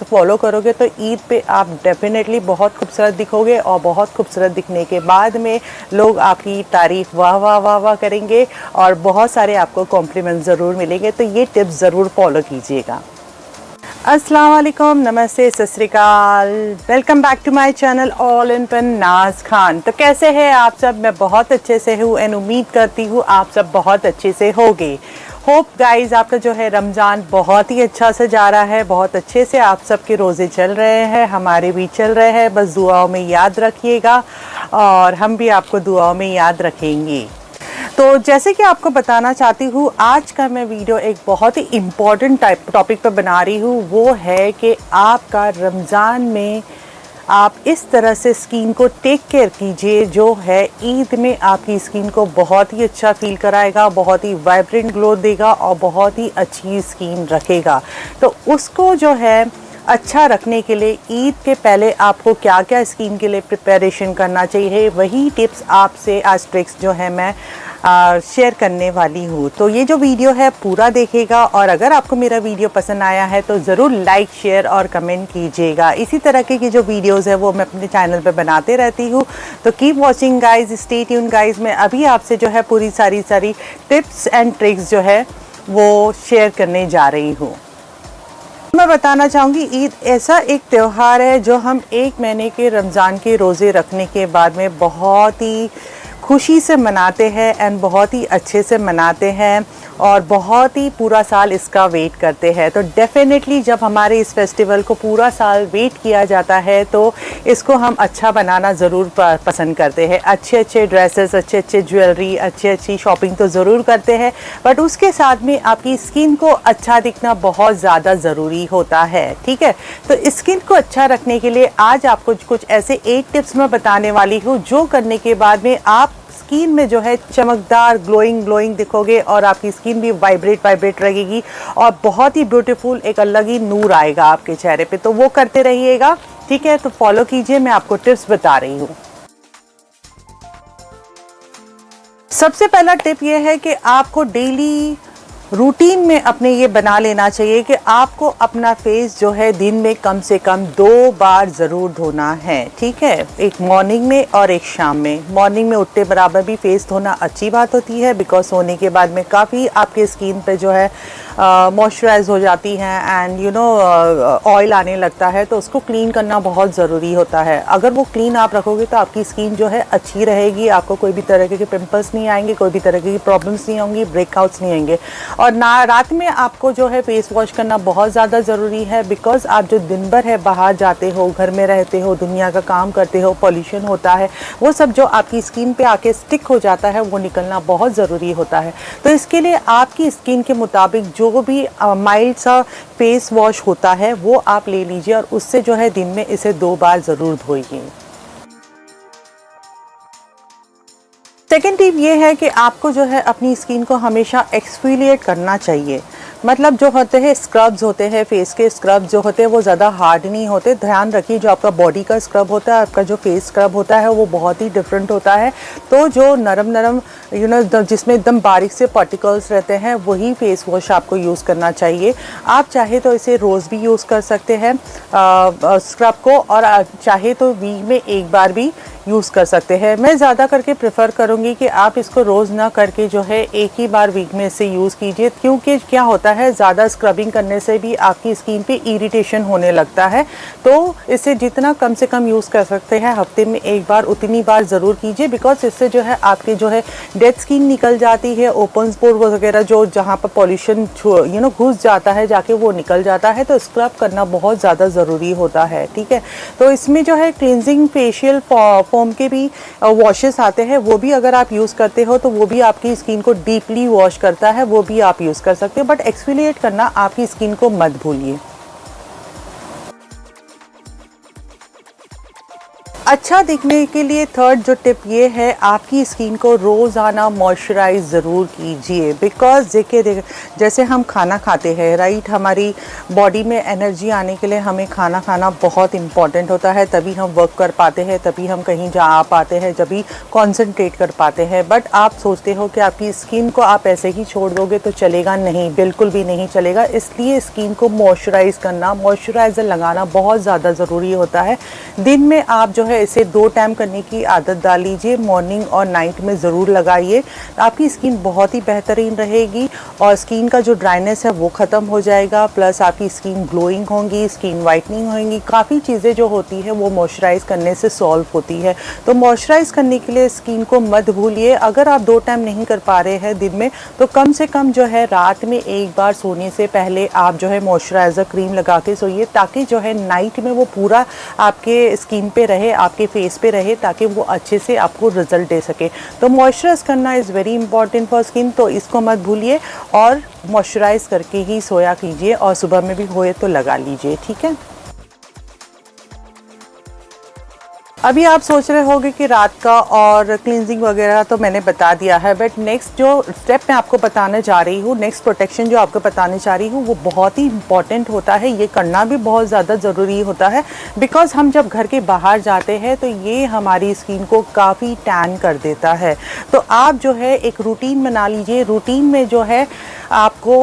Follow करोगे तो ईद पे आप डेफिनेटली बहुत खूबसूरत दिखोगे और बहुत खूबसूरत दिखने के बाद में लोग आपकी तारीफ़ वाह वाह वाह वाह करेंगे और बहुत सारे आपको कॉम्प्लीमेंट ज़रूर मिलेंगे। तो ये टिप्स ज़रूर फॉलो कीजिएगा। अस्सलाम वालेकुम, नमस्ते, सत श्री अकाल, welcome back to my channel all in one Naaz Khan. तो कैसे हैं आप सब? मैं बहुत अच्छे से हूँ एंड उम्मीद करती हूँ आप सब बहुत अच्छे से होगे। होप गाइस आपका जो है रमज़ान बहुत ही अच्छा से जा रहा है, बहुत अच्छे से आप सबके रोज़े चल रहे हैं, हमारे भी चल रहे हैं। बस दुआओं में याद रखिएगा और हम भी आपको दुआओं में याद रखेंगे। तो जैसे कि आपको बताना चाहती हूँ, आज का मैं वीडियो एक बहुत ही इम्पॉर्टेंट टॉपिक पर बना रही हूँ। वो है कि आपका रमज़ान में आप इस तरह से स्किन को टेक केयर कीजिए जो है ईद में आपकी स्किन को बहुत ही अच्छा फील कराएगा, बहुत ही वाइब्रेंट ग्लो देगा और बहुत ही अच्छी स्किन रखेगा। तो उसको जो है अच्छा रखने के लिए ईद के पहले आपको क्या क्या स्किन के लिए प्रिपरेशन करना चाहिए, वही टिप्स आपसे आज ट्रिक्स जो है मैं शेयर करने वाली हूँ। तो ये जो वीडियो है पूरा देखिएगा और अगर आपको मेरा वीडियो पसंद आया है तो ज़रूर लाइक, शेयर और कमेंट कीजिएगा। इसी तरह की जो वीडियोस है वो मैं अपने चैनल पे बनाते रहती हूँ। तो keep watching guys, stay tune guys. मैं अभी आपसे जो है पूरी सारी टिप्स एंड ट्रिक्स जो है वो शेयर करने जा रही हूँ। मैं बताना चाहूँगी, ईद ऐसा एक त्यौहार है जो हम एक महीने के रमज़ान के रोज़े रखने के बाद में बहुत ही खुशी से मनाते हैं एंड बहुत ही अच्छे से मनाते हैं और बहुत ही पूरा साल इसका वेट करते हैं। तो डेफ़िनेटली जब हमारे इस फेस्टिवल को पूरा साल वेट किया जाता है तो इसको हम अच्छा बनाना ज़रूर पसंद करते हैं। अच्छे अच्छे ड्रेसेस, अच्छे अच्छे ज्वेलरी, अच्छी शॉपिंग तो ज़रूर करते हैं, बट उसके साथ में आपकी स्किन को अच्छा दिखना बहुत ज़्यादा ज़रूरी होता है। ठीक है, तो स्किन को अच्छा रखने के लिए आज आपको कुछ ऐसे 8 टिप्स मैं बताने वाली हूँ जो करने के बाद में आप स्किन में जो है चमकदार ग्लोइंग दिखोगे और आपकी स्किन भी वाइब्रेट रहेगी और बहुत ही ब्यूटीफुल एक अलग ही नूर आएगा आपके चेहरे पे। तो वो करते रहिएगा, ठीक है? तो फॉलो कीजिए, मैं आपको टिप्स बता रही हूँ। सबसे पहला टिप ये है कि आपको डेली रूटीन में अपने ये बना लेना चाहिए कि आपको अपना फेस जो है दिन में कम से कम 2 बार ज़रूर धोना है। ठीक है, एक मॉर्निंग में और एक शाम में। मॉर्निंग में उठते बराबर भी फेस धोना अच्छी बात होती है, बिकॉज सोने के बाद में काफ़ी आपके स्किन पे जो है मॉइस्चराइज हो जाती हैं एंड यू नो ऑयल आने लगता है, तो उसको क्लीन करना बहुत ज़रूरी होता है। अगर वो क्लीन आप रखोगे तो आपकी स्किन जो है अच्छी रहेगी, आपको कोई भी तरह के पिंपल्स नहीं आएंगे, कोई भी तरह की प्रॉब्लम्स नहीं होंगी, ब्रेकआउट्स नहीं आएंगे। और ना रात में आपको जो है फेस वॉश करना बहुत ज़्यादा ज़रूरी है, बिकॉज आप जो दिन भर है बाहर जाते हो, घर में रहते हो, दुनिया का काम करते हो, पॉल्यूशन होता है, वो सब जो आपकी स्किन पे आके स्टिक हो जाता है वो निकलना बहुत ज़रूरी होता है। तो इसके लिए आपकी स्किन के मुताबिक जो भी माइल्ड सा फेस वॉश होता है वो आप ले लीजिए और उससे जो है दिन में इसे 2 बार ज़रूर धोइए। सेकेंड टिप ये है कि आपको जो है अपनी स्किन को हमेशा एक्सफोलिएट करना चाहिए। मतलब जो होते हैं स्क्रब्स होते हैं, फेस के स्क्रब्स जो होते हैं वो ज़्यादा हार्ड नहीं होते। ध्यान रखिए, जो आपका बॉडी का स्क्रब होता है, आपका जो फेस स्क्रब होता है वो बहुत ही डिफरेंट होता है। तो जो नरम जिसमें एकदम बारीक से पार्टिकल्स रहते हैं वही फेस वॉश आपको यूज़ करना चाहिए। आप चाहे तो इसे रोज़ भी यूज़ कर सकते हैं स्क्रब को, और चाहे तो वीक में एक बार भी यूज़ कर सकते हैं। मैं ज़्यादा करके प्रेफर करूँगी कि आप इसको रोज़ ना करके जो है एक ही बार वीक में इसे यूज़ कीजिए, क्योंकि क्या होता है ज़्यादा स्क्रबिंग करने से भी आपकी स्किन पे इरिटेशन होने लगता है। तो इसे जितना कम से कम यूज़ कर सकते हैं हफ्ते में एक बार उतनी बार ज़रूर कीजिए, बिकॉज इससे जो है आपके जो है डेड स्किन निकल जाती है, ओपन पोर वगैरह जो जहाँ पर पॉल्यूशन घुस जाता है जाके वो निकल जाता है। तो स्क्रब करना बहुत ज़्यादा ज़रूरी होता है। ठीक है, तो इसमें जो है क्लिनजिंग फेशियल फॉर्म के भी वॉशेस आते हैं, वो भी अगर आप यूज़ करते हो तो वो भी आपकी स्किन को डीपली वॉश करता है, वो भी आप यूज़ कर सकते हो। बट एक्सफोलिएट करना आपकी स्किन को मत भूलिए। अच्छा दिखने के लिए थर्ड जो टिप ये है, आपकी स्किन को रोज़ाना मॉइस्चराइज ज़रूर कीजिए। बिकॉज देखिए जैसे हम खाना खाते हैं राइट, हमारी बॉडी में एनर्जी आने के लिए हमें खाना खाना बहुत इंपॉर्टेंट होता है, तभी हम वर्क कर पाते हैं, तभी हम कहीं जा आ पाते हैं, जभी कॉन्सेंट्रेट कर पाते हैं। बट आप सोचते हो कि आपकी स्किन को आप ऐसे ही छोड़ दोगे तो चलेगा, नहीं, बिल्कुल भी नहीं चलेगा। इसलिए स्किन को मॉइस्चराइज करना, मॉइस्चराइज़र लगाना बहुत ज़्यादा ज़रूरी होता है। दिन में आप जो है इसे 2 टाइम करने की आदत डाल लीजिए, मॉर्निंग और नाइट में ज़रूर लगाइए। आपकी स्किन बहुत ही बेहतरीन रहेगी और स्किन का जो ड्राइनेस है वो ख़त्म हो जाएगा, प्लस आपकी स्किन ग्लोइंग होगी, स्किन वाइटनिंग होगी। काफ़ी चीज़ें जो होती है वो मॉइस्चराइज़ करने से सॉल्व होती है। तो मॉइस्चराइज़ करने के लिए स्किन को मत भूलिए। अगर आप 2 टाइम नहीं कर पा रहे हैं दिन में, तो कम से कम जो है रात में एक बार सोने से पहले आप जो है मॉइस्चराइज़र क्रीम लगा के सोइए, ताकि जो है नाइट में वो पूरा आपके स्किन पे रहे, आपके फेस पे रहे, ताकि वो अच्छे से आपको रिजल्ट दे सके। तो मॉइस्चराइज करना is very important for skin, तो इसको मत भूलिए और मॉइस्चराइज करके ही सोया कीजिए और सुबह में भी होए तो लगा लीजिए, ठीक है। अभी आप सोच रहे होंगे कि रात का और क्लींजिंग वगैरह तो मैंने बता दिया है, बट नेक्स्ट जो स्टेप मैं आपको बताने जा रही हूँ, नेक्स्ट प्रोटेक्शन जो आपको बताने जा रही हूँ, वो बहुत ही इंपॉर्टेंट होता है। ये करना भी बहुत ज़्यादा ज़रूरी होता है, बिकॉज हम जब घर के बाहर जाते हैं तो ये हमारी स्किन को काफ़ी टैन कर देता है। तो आप जो है एक रूटीन बना लीजिए। रूटीन में जो है आपको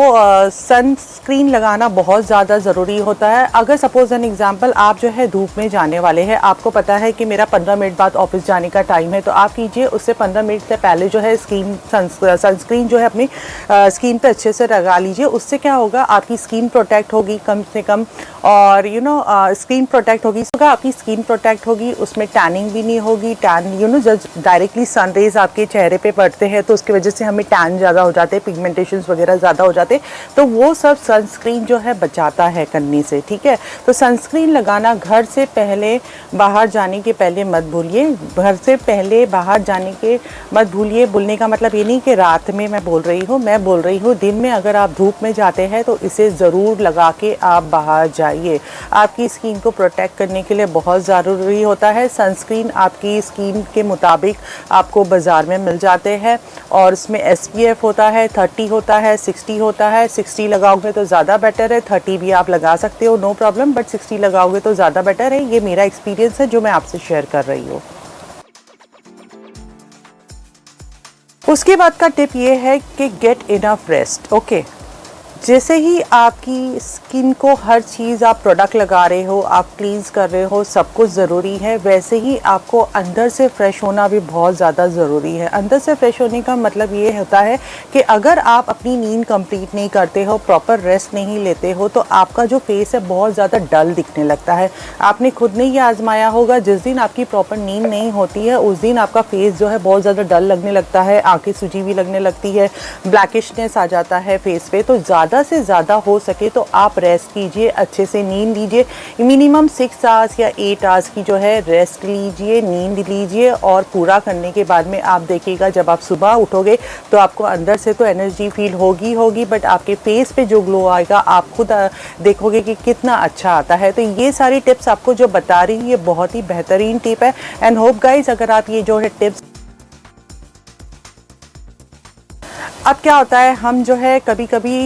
सनस्क्रीन लगाना बहुत ज़्यादा ज़रूरी होता है। अगर सपोज एन एग्जांपल आप जो है धूप में जाने वाले हैं, आपको पता है कि मेरा 15 मिनट बाद ऑफिस जाने का टाइम है, तो आप कीजिए उससे 15 मिनट से पहले जो है सनस्क्रीन जो है अपनी स्किन पे अच्छे से लगा लीजिए। उससे क्या होगा, आपकी स्किन प्रोटेक्ट होगी कम से कम, और स्किन प्रोटेक्ट होगी, आपकी स्किन प्रोटेक्ट होगी, उसमें टैनिंग भी नहीं होगी। टैन जब डायरेक्टली सन रेज आपके चेहरे पे पड़ते हैं तो उसकी वजह से हमें टैन ज़्यादा हो जाते हैं, पिगमेंटेशंस वगैरह ज़्यादा हो जाते, तो वो सब सनस्क्रीन जो है बचाता है करने से, ठीक है। तो सनस्क्रीन लगाना घर से पहले, बाहर जाने के पहले मत भूलिए। घर से पहले बाहर जाने के मत भूलिए। बोलने का मतलब ये नहीं कि रात में मैं बोल रही हूँ, मैं बोल रही हूँ दिन में अगर आप धूप में जाते हैं तो इसे ज़रूर लगा के आप बाहर जाइए। आपकी स्किन को प्रोटेक्ट करने के लिए बहुत ज़रूरी होता है। सनस्क्रीन आपकी स्किन के मुताबिक आपको बाज़ार में मिल जाते हैं और इसमें SPF होता है, 30 होता है, 60 होता है। 60 लगाओगे तो ज़्यादा बेटर है, 30 भी आप लगा सकते हो, नो प्रॉब्लम, बट 60 लगाओगे तो ज़्यादा बेटर है। ये मेरा एक्सपीरियंस है जो मैं आपसे शेयर कर रही हूँ। उसके बाद का टिप ये है कि गेट इनफ रेस्ट। ओके, जैसे ही आपकी स्किन को हर चीज़ आप प्रोडक्ट लगा रहे हो, आप क्लींस कर रहे हो, सब कुछ ज़रूरी है, वैसे ही आपको अंदर से फ्रेश होना भी बहुत ज़्यादा ज़रूरी है। अंदर से फ्रेश होने का मतलब ये होता है कि अगर आप अपनी नींद कंप्लीट नहीं करते हो, प्रॉपर रेस्ट नहीं लेते हो, तो आपका जो फेस है बहुत ज़्यादा डल दिखने लगता है। आपने खुद ने ये आजमाया होगा, जिस दिन आपकी प्रॉपर नींद नहीं होती है उस दिन आपका फेस जो है बहुत ज़्यादा डल लगने लगता है, आँखें सूजी भी लगने लगती है, ब्लैकिशनेस आ जाता है फेस पे। तो ज़्यादा से ज़्यादा हो सके तो आप रेस्ट कीजिए, अच्छे से नींद लीजिए। मिनिमम 6 आवर्स या 8 आवर्स की जो है रेस्ट लीजिए, नींद लीजिए, और पूरा करने के बाद में आप देखिएगा जब आप सुबह उठोगे तो आपको अंदर से तो एनर्जी फील होगी, बट आपके फेस पे जो ग्लो आएगा आप खुद देखोगे कि कितना अच्छा आता है। तो ये सारी टिप्स आपको जो बता रही हूँ ये बहुत ही बेहतरीन टिप है, एंड होप गाइज अगर आप ये जो है टिप्स। अब क्या होता है, हम जो है कभी कभी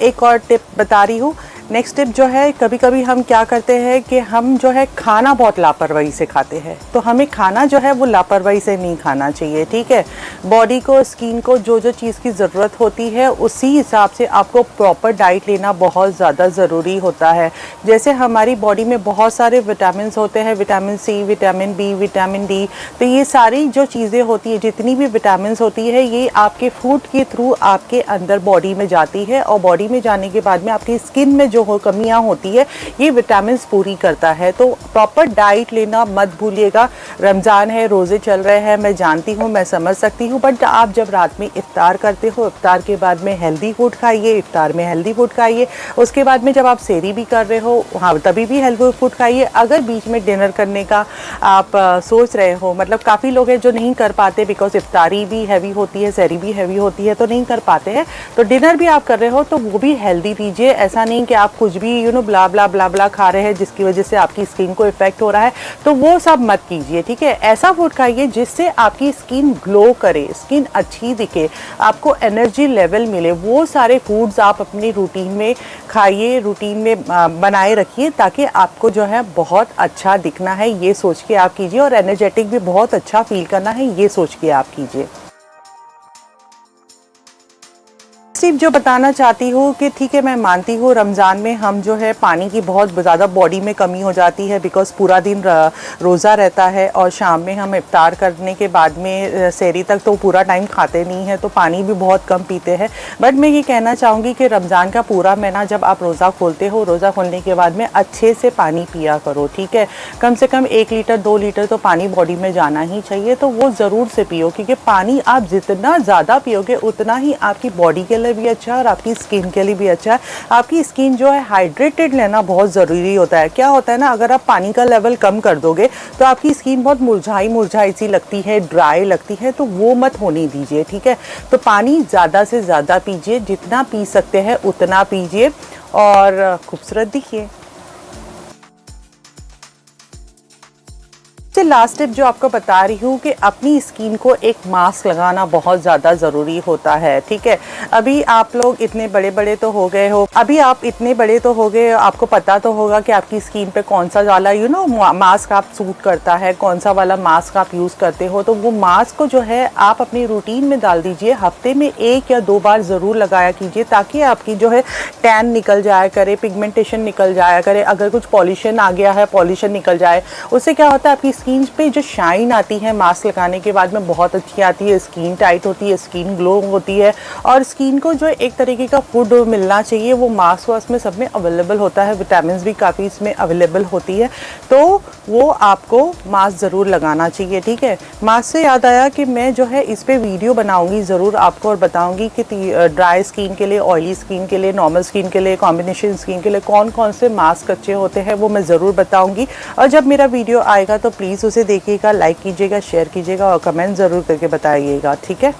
एक और टिप बता रही हूँ। नेक्स्ट टिप जो है, कभी कभी हम क्या करते हैं कि हम जो है खाना बहुत लापरवाही से खाते हैं, तो हमें खाना जो है वो लापरवाही से नहीं खाना चाहिए, ठीक है। बॉडी को, स्किन को जो जो चीज़ की ज़रूरत होती है उसी हिसाब से आपको प्रॉपर डाइट लेना बहुत ज़्यादा ज़रूरी होता है। जैसे हमारी बॉडी में बहुत सारे विटामिन होते हैं, vitamin C, vitamin B, vitamin D, तो ये सारी जो चीज़ें होती है, जितनी भी विटामिन होती है, ये आपके फूड के थ्रू आपके अंदर बॉडी में जाती है, और बॉडी में जाने के बाद में आपकी स्किन में जो कमियां होती है ये विटामिन पूरी करता है। तो प्रॉपर डाइट लेना मत भूलिएगा। रमज़ान है, रोज़े चल रहे हैं, मैं जानती हूँ, मैं समझ सकती हूँ, बट आप जब रात में इफ्तार करते हो, इफ्तार के बाद में हेल्दी फूड खाइए, इफ्तार में हेल्दी फूड खाइए। उसके बाद में जब आप सेहरी भी कर रहे हो, हाँ, तभी भी हेल्दी फूड खाइए। अगर बीच में डिनर करने का आप सोच रहे हो, मतलब काफ़ी लोग हैं जो नहीं कर पाते, बिकॉज इफ्तारी भी हैवी होती है, सेहरी भी हैवी होती है, तो नहीं कर पाते हैं, तो डिनर भी आप कर रहे हो तो वो भी हेल्दी लीजिए। ऐसा नहीं कि आप कुछ भी ब्ला ब्ला ब्ला ब्ला खा रहे हैं जिसकी वजह से आपकी स्किन को इफेक्ट हो रहा है, तो वो सब मत कीजिए, ठीक है। ऐसा फूड खाइए जिससे आपकी स्किन ग्लो करे, स्किन अच्छी दिखे, आपको एनर्जी लेवल मिले। वो सारे फूड्स आप अपनी रूटीन में खाइए, रूटीन में बनाए रखिए, ताकि आपको जो है बहुत अच्छा दिखना है ये सोच के आप कीजिए, और एनर्जेटिक भी बहुत अच्छा फील करना है ये सोच के आप कीजिए। सिर्फ जो बताना चाहती हूँ कि ठीक है, मैं मानती हूँ रमज़ान में हम जो है पानी की बहुत ज़्यादा बॉडी में कमी हो जाती है, बिकॉज़ पूरा दिन रोज़ा रहता है और शाम में हम इफ्तार करने के बाद में सहरी तक तो पूरा टाइम खाते नहीं हैं, तो पानी भी बहुत कम पीते हैं। बट मैं ये कहना चाहूँगी कि रमज़ान का पूरा महीना जब आप रोज़ा खोलते हो, रोज़ा खोलने के बाद में अच्छे से पानी पिया करो, ठीक है। कम से कम 1 लीटर 2 लीटर तो पानी बॉडी में जाना ही चाहिए, तो वो ज़रूर से पियो, क्योंकि पानी आप जितना ज़्यादा पियोगे उतना ही आपकी बॉडी के लिए भी अच्छा है और आपकी स्किन के लिए भी अच्छा है। आपकी स्किन जो है हाइड्रेटेड लेना बहुत ज़रूरी होता है। क्या होता है ना, अगर आप पानी का लेवल कम कर दोगे तो आपकी स्किन बहुत मुरझाई मुरझाई सी लगती है, ड्राई लगती है, तो वो मत होने दीजिए, ठीक है। तो पानी ज़्यादा से ज़्यादा पीजिए, जितना पी सकते हैं उतना पीजिए और खूबसूरत दिखिए। लास्ट टिप जो आपको बता रही हूँ कि अपनी स्किन को एक मास्क लगाना बहुत ज़्यादा ज़रूरी होता है, ठीक है। अभी आप लोग इतने बड़े बड़े तो हो गए हो, आपको पता तो होगा कि आपकी स्किन पे कौन सा वाला मास्क आप सूट करता है, कौन सा वाला मास्क आप यूज़ करते हो। तो वो मास्क को जो है आप अपनी रूटीन में डाल दीजिए, हफ्ते में 1 या 2 बार ज़रूर लगाया कीजिए, ताकि आपकी जो है टैन निकल जाया करे, पिगमेंटेशन निकल जाया करे, अगर कुछ पॉल्यूशन आ गया है पॉल्यूशन निकल जाए। उससे क्या होता है, आपकी स्किन पे जो शाइन आती है मास्क लगाने के बाद में बहुत अच्छी आती है, स्किन टाइट होती है, स्किन ग्लो होती है, और स्किन को जो एक तरीके का फूड मिलना चाहिए वो मास्क वास्क में सब में अवेलेबल होता है, विटामिन भी काफ़ी इसमें अवेलेबल होती है, तो वो आपको मास्क ज़रूर लगाना चाहिए, ठीक है। मास्क से याद आया कि मैं जो है इस पर वीडियो बनाऊँगी ज़रूर आपको, और बताऊँगी कि ड्राई स्किन के लिए, ऑयली स्किन के लिए, नॉर्मल स्किन के लिए, कॉम्बिनेशन स्किन के लिए कौन कौन से मास्क अच्छे होते हैं वो मैं ज़रूर बताऊँगी। और जब मेरा वीडियो आएगा तो प्लीज़ उसे देखिएगा, लाइक कीजिएगा, शेयर कीजिएगा और कमेंट ज़रूर करके बताइएगा, ठीक है।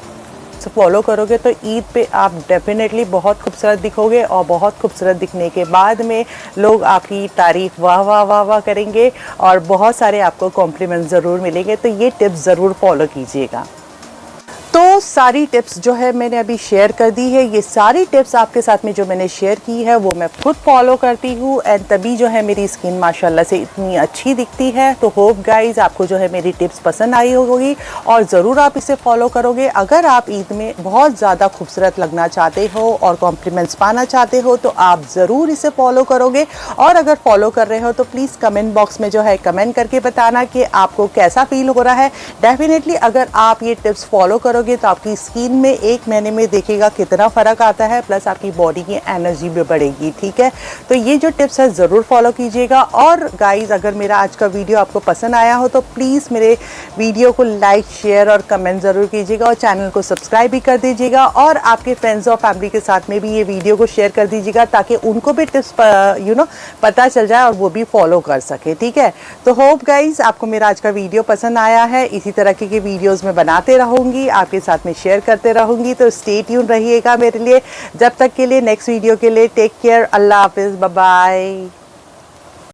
तो फॉलो करोगे तो ईद पे आप डेफिनेटली बहुत खूबसूरत दिखोगे, और बहुत खूबसूरत दिखने के बाद में लोग आपकी तारीफ़ वाह वाह वाह वाह करेंगे और बहुत सारे आपको कॉम्प्लीमेंट ज़रूर मिलेंगे। तो ये टिप्स ज़रूर फॉलो कीजिएगा। तो सारी टिप्स जो है मैंने अभी शेयर कर दी है, ये सारी टिप्स आपके साथ में जो मैंने शेयर की है वो मैं खुद फॉलो करती हूँ, एंड तभी जो है मेरी स्किन माशाल्लाह से इतनी अच्छी दिखती है। तो होप गाइज आपको जो है मेरी टिप्स पसंद आई होगी और ज़रूर आप इसे फॉलो करोगे। अगर आप ईद में बहुत ज़्यादा खूबसूरत लगना चाहते हो और कॉम्प्लीमेंट्स पाना चाहते हो तो आप ज़रूर इसे फॉलो करोगे, और अगर फॉलो कर रहे हो तो प्लीज़ कमेंट बॉक्स में जो है कमेंट करके बताना कि आपको कैसा फील हो रहा है। डेफिनेटली अगर आप ये टिप्स फॉलो करोगे तो आपकी स्किन में 1 महीने में देखिएगा कितना फ़र्क आता है, प्लस आपकी बॉडी की एनर्जी भी बढ़ेगी, ठीक है। तो ये जो टिप्स है ज़रूर फॉलो कीजिएगा। और गाइस अगर मेरा आज का वीडियो आपको पसंद आया हो तो प्लीज़ मेरे वीडियो को लाइक, शेयर और कमेंट ज़रूर कीजिएगा, और चैनल को सब्सक्राइब भी कर दीजिएगा, और आपके फ्रेंड्स और फैमिली के साथ में भी ये वीडियो को शेयर कर दीजिएगा, ताकि उनको भी टिप्स पता चल जाए और वो भी फॉलो कर सके, ठीक है। तो होप गाइज आपको मेरा आज का वीडियो पसंद आया है। इसी तरह के वीडियोज़ में बनाते रहूँगी, आपके साथ में शेयर करते रहूँगी। तो स्टे ट्यून रहिएगा मेरे लिए। जब तक के लिए नेक्स्ट वीडियो के लिए टेक केयर, अल्लाह हाफिज़, बाय बाय।